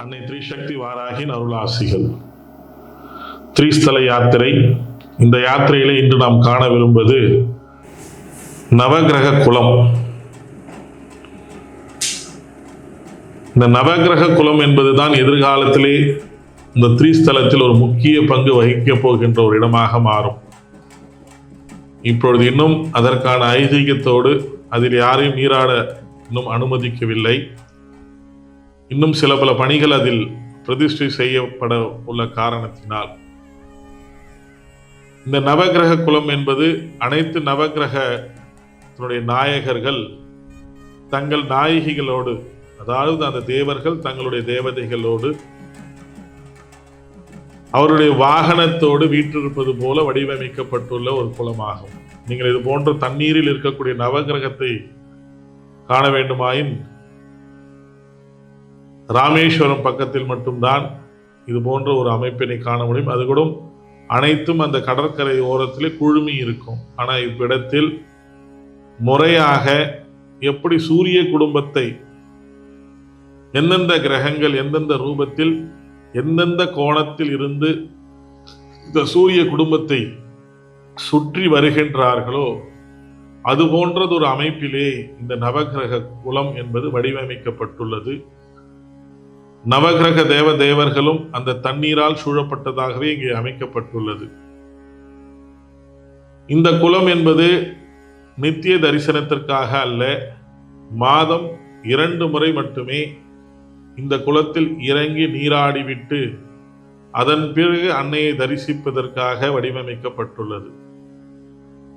அன்னை திரிசக்தி வாராகின் அருளாசிகள். திரிஸ்தல யாத்திரை. இந்த யாத்திரையிலே இன்று நாம் காண விரும்புவது நவகிரக குலம். இந்த நவகிரக குலம் என்பதுதான் எதிர்காலத்திலே இந்த திரிஸ்தலத்தில் ஒரு முக்கிய பங்கு வகிக்கப் போகின்ற ஒரு இடமாக மாறும். இப்பொழுது இன்னும் அதற்கான ஐதீகத்தோடு அதில் யாரையும் நீராட இன்னும் அனுமதிக்கவில்லை. இன்னும் சில பல பணிகள் அதில் பிரதிஷ்டை செய்யப்பட உள்ள காரணத்தினால் இந்த நவகிரக குலம் என்பது அனைத்து நவகிரகத்தினுடைய நாயகர்கள் தங்கள் நாயகிகளோடு, அதாவது அந்த தேவர்கள் தங்களுடைய தேவதைகளோடு அவருடைய வாகனத்தோடு வீற்றிருப்பது போல வடிவமைக்கப்பட்டுள்ள ஒரு குலமாகும். நீங்கள் இது போன்ற தண்ணீரில் இருக்கக்கூடிய நவகிரகத்தை காண வேண்டுமாயின் ராமேஸ்வரம் பக்கத்தில் மட்டும்தான் இது போன்ற ஒரு அமைப்பினை காண முடியும். அது கூட அனைத்தும் அந்த கடற்கரை ஓரத்திலே குழுமி இருக்கும். ஆனால் இவ்விடத்தில் முறையாக எப்படி சூரிய குடும்பத்தை எந்தெந்த கிரகங்கள் எந்தெந்த ரூபத்தில் எந்தெந்த கோணத்தில் இருந்து இந்த சூரிய குடும்பத்தை சுற்றி வருகின்றார்களோ அது போன்றது ஒரு அமைப்பிலே இந்த நவகிரக குலம் என்பது வடிவமைக்கப்பட்டுள்ளது. நவகிரக தேவர்களும் அந்த தண்ணீரால் சூழப்பட்டதாகவே இங்கே அமைக்கப்பட்டுள்ளது. இந்த குலம் என்பது நித்திய தரிசனத்திற்காக அல்ல, மாதம் 2 முறை மட்டுமே இந்த குளத்தில் இறங்கி நீராடிவிட்டு அதன் பிறகு அன்னையை தரிசிப்பதற்காக வடிவமைக்கப்பட்டுள்ளது.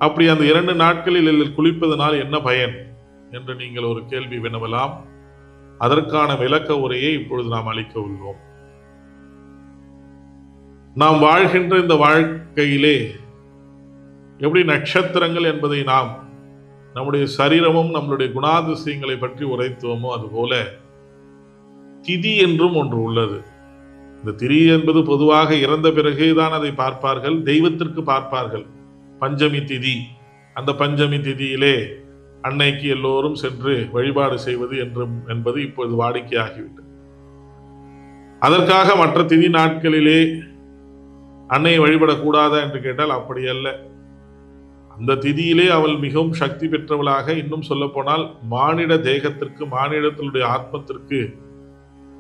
அப்படி அந்த 2 நாட்களில் குளிப்பதனால் என்ன பயன் என்று நீங்கள் ஒரு கேள்வி வினவலாம். அதற்கான விளக்க உரையை இப்பொழுது நாம் அளிக்க உள்ளோம். நாம் வாழ்கின்ற இந்த வாழ்க்கையிலே எப்படி நட்சத்திரங்கள் என்பதை நாம் நம்முடைய சரீரமும் நம்மளுடைய குணாதிசயங்களை பற்றி உரைத்துவோமோ அதுபோல திதி என்றும் ஒன்று உள்ளது. இந்த திதி என்பது பொதுவாக இறந்த பிறகுதான் அதை பார்ப்பார்கள், தெய்வத்திற்கு பார்ப்பார்கள். பஞ்சமி திதி, அந்த பஞ்சமி திதியிலே அன்னைக்கு எல்லோரும் சென்று வழிபாடு செய்வது என்பது இப்பொழுது வாடிக்கையாகிவிட்டது. அதற்காக மற்ற திதி நாட்களிலே அன்னையை வழிபடக்கூடாதா என்று கேட்டால் அப்படி அல்ல. அந்த திதியிலே அவள் மிகவும் சக்தி பெற்றவளாக, இன்னும் சொல்ல போனால் மானிட தேகத்திற்கு, மானிடத்தினுடைய ஆத்மத்திற்கு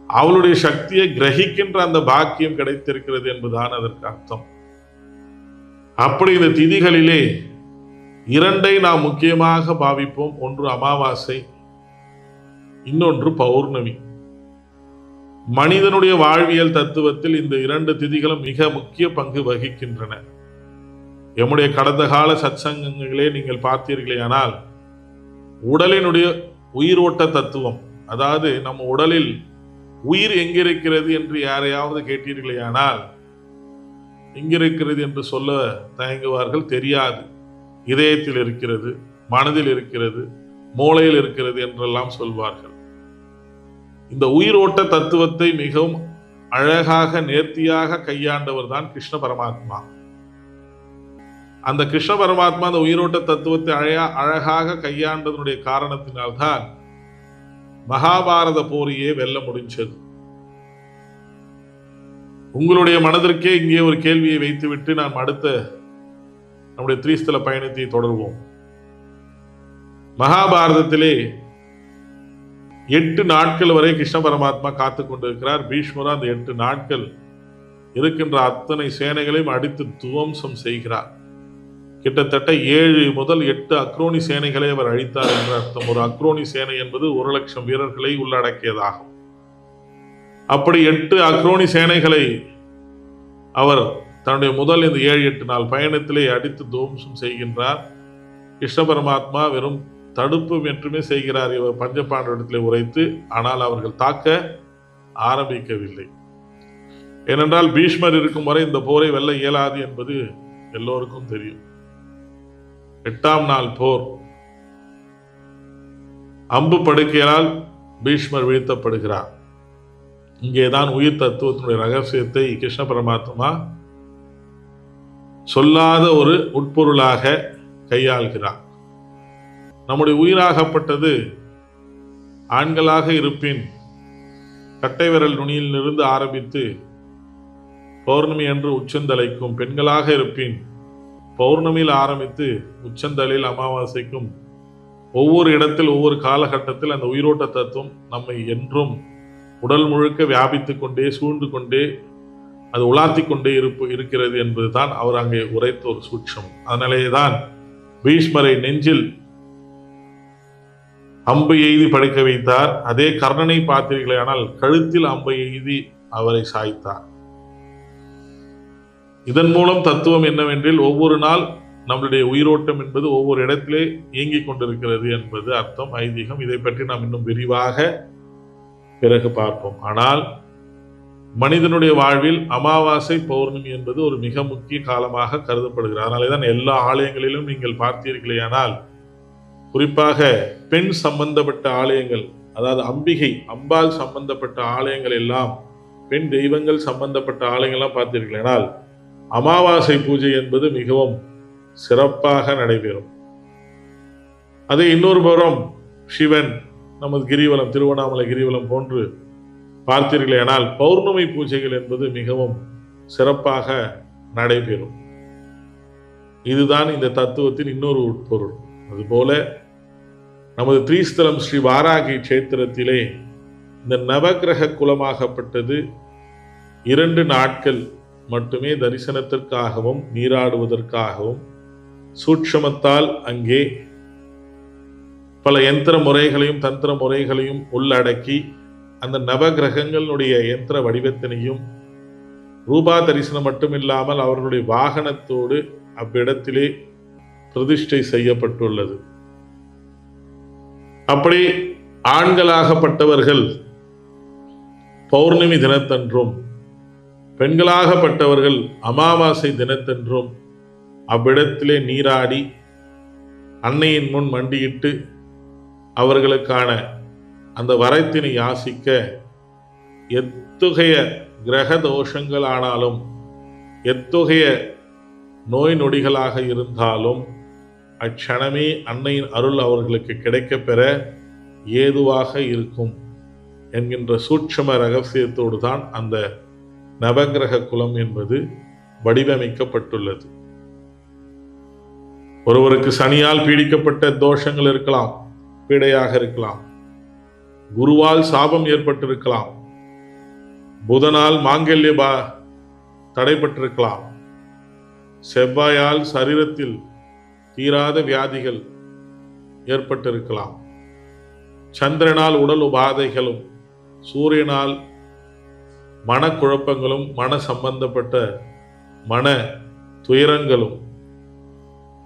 அவளுடைய சக்தியை கிரகிக்கின்ற அந்த பாக்கியம் கிடைத்திருக்கிறது என்பதுதான் அதற்கு அர்த்தம். அப்படி இந்த திதிகளிலே 2 நாம் முக்கியமாக பாவிப்போம். ஒன்று அமாவாசை, இன்னொன்று பௌர்ணமி. மனிதனுடைய வாழ்வியல் தத்துவத்தில் இந்த 2 திதிகளும் மிக முக்கிய பங்கு வகிக்கின்றன. எம்முடைய கடந்த கால சத்சங்கங்களே நீங்கள் பார்த்தீர்களேயானால் உடலினுடைய உயிரோட்ட தத்துவம், அதாவது நம்ம உடலில் உயிர் எங்கிருக்கிறது என்று யாரையாவது கேட்டீர்களேயானால் எங்கிருக்கிறது என்று சொல்ல தயங்குவார்கள். தெரியாது. இதயத்தில் இருக்கிறது, மனதில் இருக்கிறது, மூளையில் இருக்கிறது என்றெல்லாம் சொல்வார்கள். இந்த உயிரோட்ட தத்துவத்தை மிகவும் அழகாக நேர்த்தியாக கையாண்டவர் தான் கிருஷ்ண பரமாத்மா. அந்த கிருஷ்ண பரமாத்மா அந்த உயிரோட்ட தத்துவத்தை அழகாக கையாண்டதனுடைய காரணத்தினால்தான் மகாபாரத போரையே வெல்ல முடிஞ்சது. உங்களுடைய மனதிற்கே இங்கே ஒரு கேள்வியை வைத்துவிட்டு நாம் அடுத்த நம்முடைய திரிஸ்தல பயணத்தை தொடர்வோம். மகாபாரதத்திலே 8 நாட்கள் வரை கிருஷ்ண பரமாத்மா காத்துக் கொண்டிருக்கிறார். பீஷ்மரா அந்த 8 நாட்கள் இருக்கின்ற அத்தனை சேனைகளையும் அடித்து துவம்சம் செய்கிறார். கிட்டத்தட்ட 7 முதல் 8 அக்ரோனி சேனைகளை அவர் அழித்தார் என்ற அர்த்தம். ஒரு அக்ரோனி சேனை என்பது 1,00,000 வீரர்களை உள்ளடக்கியதாகும். அப்படி 8 அக்ரோனி சேனைகளை அவர் தன்னுடைய முதல் இந்த 7-8 நாள் பயணத்திலே அடித்து துவம்சம் செய்கின்றார். கிருஷ்ண பரமாத்மா வெறும் தடுப்பு என்றுமே செய்கிறார் இவர் பஞ்சபாண்டவரிடத்திலே உரைத்து. ஆனால் அவர்கள் தாக்க ஆரம்பிக்கவில்லை. ஏனென்றால் பீஷ்மர் இருக்கும் வரை இந்த போரை வெல்ல இயலாது என்பது எல்லோருக்கும் தெரியும். 8ஆம் நாள் போர் அம்பு படுக்கையால் பீஷ்மர் வீழ்த்தப்படுகிறார். இங்கேதான் உயிர் தத்துவத்தினுடைய ரகசியத்தை கிருஷ்ண பரமாத்மா சொல்லாத ஒரு உட்பொருளாக கையாள்கிறார். நம்முடைய உயிராகப்பட்டது ஆண்களாக இருப்பின் கட்டை விரல் நுனியிலிருந்து ஆரம்பித்து பௌர்ணமி அன்று உச்சந்தலைக்கும், பெண்களாக இருப்பின் பௌர்ணமியில் ஆரம்பித்து உச்சந்தலையில் அமாவாசைக்கும், ஒவ்வொரு இடத்தில் ஒவ்வொரு காலகட்டத்தில் அந்த உயிரோட்ட தத்துவம் நம்மை என்றும் உடல் முழுக்க வியாபித்து கொண்டே சூழ்ந்து கொண்டே அது உலாத்தி கொண்டே இருக்கிறது என்பதுதான் அவர் அங்கே உரைத்த ஒரு சூட்சம். அதனாலேயே தான் பீஷ்மரை நெஞ்சில் அம்பு எய்தி படைக்க வைத்தார். அதே கர்ணனை பார்த்தீர்களே ஆனால் கழுத்தில் அம்பை எய்தி அவரை சாய்த்தார். இதன் மூலம் தத்துவம் என்னவென்றில் ஒவ்வொரு நாள் நம்மளுடைய உயிரோட்டம் என்பது ஒவ்வொரு இடத்திலே இயங்கிக் கொண்டிருக்கிறது என்பது அர்த்தம், ஐதீகம். இதை பற்றி நாம் இன்னும் விரிவாக பிறகு பார்ப்போம். ஆனால் மனிதனுடைய வாழ்வில் அமாவாசை பௌர்ணமி என்பது ஒரு மிக முக்கிய காலமாக கருதப்படுகிறது. அதனாலே தான் எல்லா ஆலயங்களிலும் நீங்கள் பார்த்தீர்களேயானால் குறிப்பாக பெண் சம்பந்தப்பட்ட ஆலயங்கள், அதாவது அம்பிகை அம்பாள் சம்பந்தப்பட்ட ஆலயங்கள் எல்லாம், பெண் தெய்வங்கள் சம்பந்தப்பட்ட ஆலயங்கள்லாம் பார்த்தீர்களேனால் அமாவாசை பூஜை என்பது மிகவும் சிறப்பாக நடைபெறும். அதே இன்னொரு புறம் சிவன், நமது கிரிவலம், திருவண்ணாமலை கிரிவலம் போன்று பார்த்தீர்களேனால் பௌர்ணமி பூஜைகள் என்பது மிகவும் சிறப்பாக நடைபெறும். இதுதான் இந்த தத்துவத்தின் இன்னொரு உட்பொருள். அதுபோல நமது திரிஸ்தலம் ஸ்ரீ வாராகி கஷேத்திரத்திலே இந்த நவக்கிரக குலமாகப்பட்டது 2 நாட்கள் மட்டுமே தரிசனத்திற்காகவும் நீராடுவதற்காகவும் சூட்சமத்தால் அங்கே பல யந்திர முறைகளையும் தந்திர முறைகளையும் உள்ளடக்கி அந்த நவகிரகங்களுடைய யந்திர வடிவத்தினையும் ரூபா தரிசனம் மட்டுமில்லாமல் அவர்களுடைய வாகனத்தோடு அவ்விடத்திலே பிரதிஷ்டை செய்யப்பட்டுள்ளது. அப்படி ஆண்களாகப்பட்டவர்கள் பௌர்ணமி தினத்தன்றும் பெண்களாகப்பட்டவர்கள் அமாவாசை தினத்தன்றும் அவ்விடத்திலே நீராடி அன்னையின் முன் மண்டியிட்டு அவர்களுக்கான அந்த வரத்தினை யாசிக்க எத்தகைய கிரக தோஷங்கள் ஆனாலும் எத்தகைய நோய் நொடிகளாக இருந்தாலும் அச்சணமே அன்னையின் அருள் அவர்களுக்கு கிடைக்கப் பெற ஏதுவாக இருக்கும் என்கின்ற சூட்சும ரகசியத்தோடு தான் அந்த நவகிரக குலம் என்பது வடிவமைக்கப்பட்டுள்ளது. ஒருவருக்கு சனியால் பீடிக்கப்பட்ட தோஷங்கள் இருக்கலாம், பீடையாக இருக்கலாம், குருவால் சாபம் ஏற்பட்டிருக்கலாம், புதனால் மாங்கல்ய தடைப்பட்டிருக்கலாம், செவ்வாயால் சரீரத்தில் தீராத வியாதிகள் ஏற்பட்டிருக்கலாம், சந்திரனால் உடல் உபாதைகளும், சூரியனால் மனக்குழப்பங்களும் மன சம்பந்தப்பட்ட மன துயரங்களும்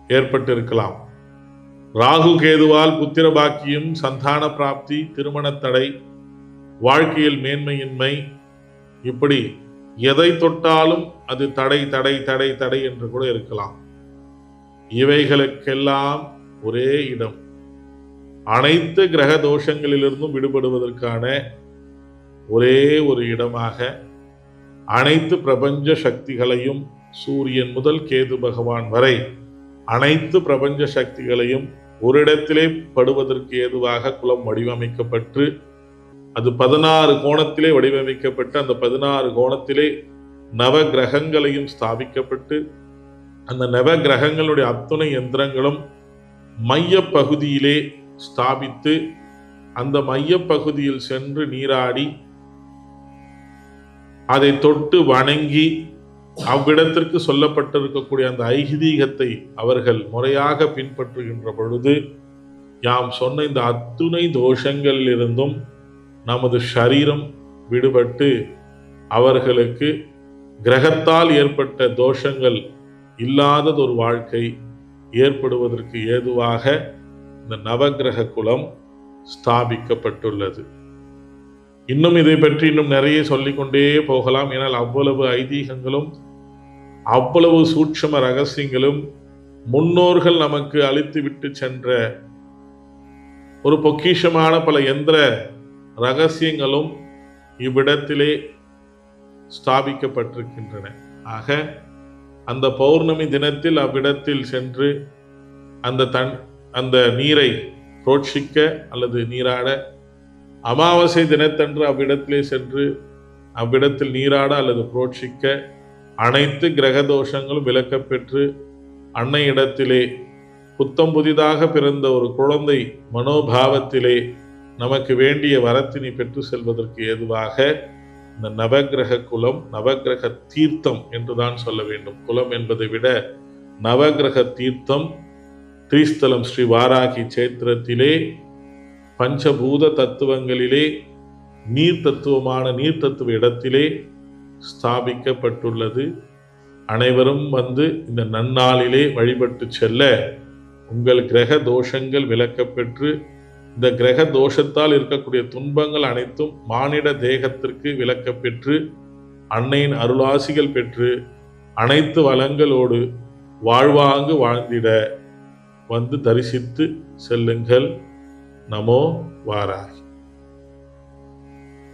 ஏற்பட்டிருக்கலாம், ராகு கேதுவால் புத்திர பாக்கியம், சந்தான பிராப்தி, திருமண தடை, வாழ்க்கையில் மேன்மையின்மை, இப்படி எதை தொட்டாலும் அது தடை தடை தடை தடை என்று கூட இருக்கலாம். இவைகளுக்கெல்லாம் ஒரே இடம், அனைத்து கிரக தோஷங்களிலிருந்தும் விடுபடுவதற்கான ஒரே ஒரு இடமாக அனைத்து பிரபஞ்ச சக்திகளையும், சூரியன் முதல் கேது பகவான் வரை அனைத்து பிரபஞ்ச சக்திகளையும் ஒரு இடத்திலே படுவதற்கு ஏதுவாக குலம் வடிவமைக்கப்பட்டு அது 16 கோணத்திலே வடிவமைக்கப்பட்டு அந்த 16 கோணத்திலே நவ கிரகங்களையும் ஸ்தாபிக்கப்பட்டு அந்த நவ கிரகங்களுடைய அத்துணை யந்திரங்களும் மைய பகுதியிலே ஸ்தாபித்து அந்த மைய பகுதியில் சென்று நீராடி அதை தொட்டு வணங்கி அவ்விடத்திற்கு சொல்லப்பட்டிருக்கக்கூடிய அந்த ஐதீகத்தை அவர்கள் முறையாக பின்பற்றுகின்ற பொழுது யாம் சொன்ன இந்த அத்துணை தோஷங்களிலிருந்தும் நமது சரீரம் விடுபட்டு அவர்களுக்கு கிரகத்தால் ஏற்பட்ட தோஷங்கள் இல்லாததொரு வாழ்க்கை ஏற்படுவதற்கு ஏதுவாக இந்த நவகிரக குலம் ஸ்தாபிக்கப்பட்டுள்ளது. இன்னும் இதை பற்றி இன்னும் நிறைய சொல்லிக்கொண்டே போகலாம். ஏனால் அவ்வளவு ஐதீகங்களும் அவ்வளவு சூட்சும ரகசியங்களும் முன்னோர்கள் நமக்கு அளித்து விட்டு சென்ற ஒரு பொக்கிஷமான பல யந்திர ரகசியங்களும் இவ்விடத்திலே ஸ்தாபிக்கப்பட்டிருக்கின்றன. ஆக அந்த பௌர்ணமி தினத்தில் அவ்விடத்தில் சென்று அந்த நீரை புரோட்சிக்க அல்லது நீராட அமாவாசை தினத்தன்று அவ்விடத்திலே சென்று அவ்விடத்தில் நீராட அல்லது புரோட்சிக்க அனைத்து கிரக தோஷங்களும் விலக்கப் பெற்று அன்னை இடத்திலே புத்தம் புதிதாக பிறந்த ஒரு குழந்தை மனோபாவத்திலே நமக்கு வேண்டிய வரத்தினை பெற்று செல்வதற்கு ஏதுவாக இந்த நவகிரக குலம், நவகிரக தீர்த்தம் என்றுதான் சொல்ல வேண்டும். குலம் என்பதை விட நவகிரக தீர்த்தம் திரிஸ்தலம் ஸ்ரீ வாராகி சேத்திரத்திலே பஞ்சபூத தத்துவங்களிலே நீர் தத்துவமான நீர் தத்துவ இடத்திலே ஸ்தாபிக்கப்பட்டுள்ளது. அனைவரும் வந்து இந்த நன்னாளிலே வழிபட்டு செல்ல உங்கள் கிரக தோஷங்கள் விலக்கப்பெற்று இந்த கிரக தோஷத்தால் இருக்கக்கூடிய துன்பங்கள் அனைத்தும் மானிட தேகத்திற்கு விலக்கப்பெற்று அன்னையின் அருளாசிகள் பெற்று அனைத்து வளங்களோடு வாழ்வாங்கு வாழ்ந்திட வந்து தரிசித்து செல்லுங்கள். நமோ வாராகி.